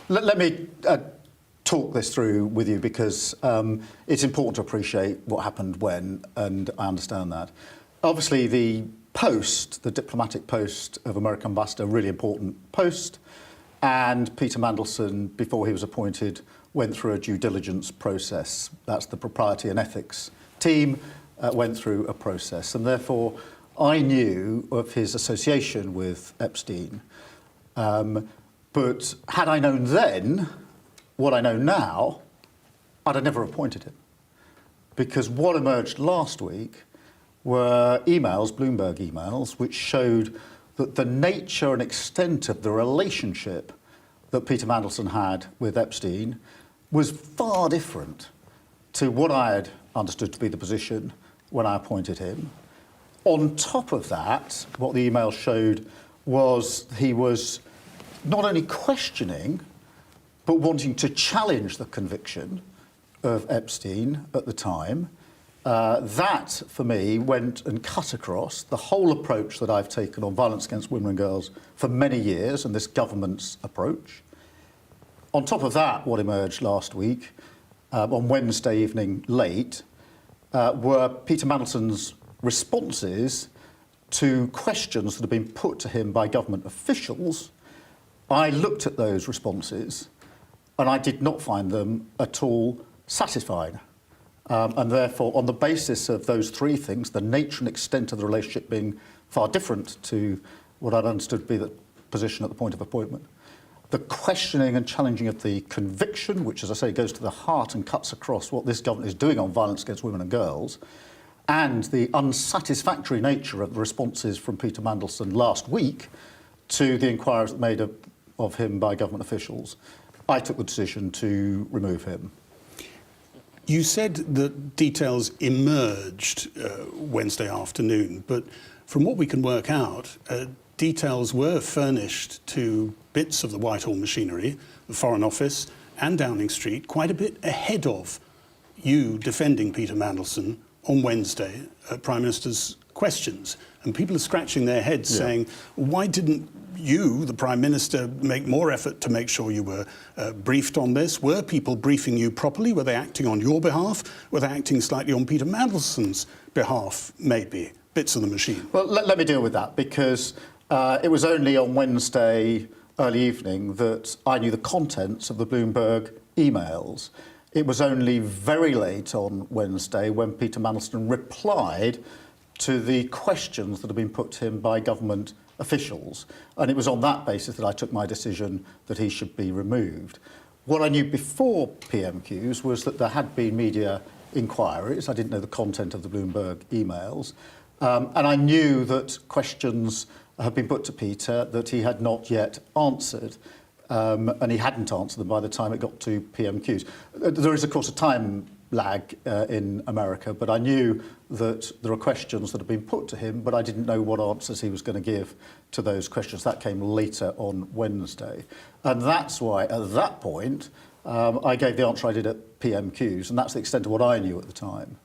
Let me talk this through with you because it's important to appreciate what happened when, and I understand that. Obviously, the post, the diplomatic post of American ambassador, really important post, and Peter Mandelson, before he was appointed, went through a due diligence process. That's the propriety and ethics team went through a process, and therefore I knew of his association with Epstein. But had I known then what I know now, I'd have never appointed him. Because what emerged last week were emails, Bloomberg emails, which showed that the nature and extent of the relationship that Peter Mandelson had with Epstein was far different to what I had understood to be the position when I appointed him. On top of that, what the email showed was he was not only questioning, but wanting to challenge the conviction of Epstein at the time. That, for me, went and cut across the whole approach that I've taken on violence against women and girls for many years, and this government's approach. On top of that, what emerged last week, on Wednesday evening late, were Peter Mandelson's responses to questions that have been put to him by government officials. I looked at those responses and I did not find them at all satisfying. And therefore, on the basis of those three things, the nature and extent of the relationship being far different to what I'd understood to be the position at the point of appointment, the questioning and challenging of the conviction, which, as I say, goes to the heart and cuts across what this government is doing on violence against women and girls, and the unsatisfactory nature of the responses from Peter Mandelson last week to the inquiries made of him by government officials, I took the decision to remove him. You said that details emerged Wednesday afternoon, but from what we can work out, details were furnished to bits of the Whitehall machinery, the Foreign Office and Downing Street, quite a bit ahead of you defending Peter Mandelson on Wednesday at Prime Minister's questions. And people are scratching their heads saying, why didn't you, the Prime Minister, make more effort to make sure you were briefed on this? Were people briefing you properly? Were they acting on your behalf? Were they acting slightly on Peter Mandelson's behalf, maybe? Bits of the machine. Well, let me deal with that, because it was only on Wednesday early evening that I knew the contents of the Bloomberg emails. It was only very late on Wednesday when Peter Mandelson replied to the questions that had been put to him by government officials. And it was on that basis that I took my decision that he should be removed. What I knew before PMQs was that there had been media inquiries. I didn't know the content of the Bloomberg emails. And I knew that questions had been put to Peter that he had not yet answered. And he hadn't answered them by the time it got to PMQs. There is, of course, a time lag in America, but I knew that there are questions that have been put to him, but I didn't know what answers he was going to give to those questions. That came later on Wednesday. And that's why, at that point, I gave the answer I did at PMQs, and that's the extent of what I knew at the time.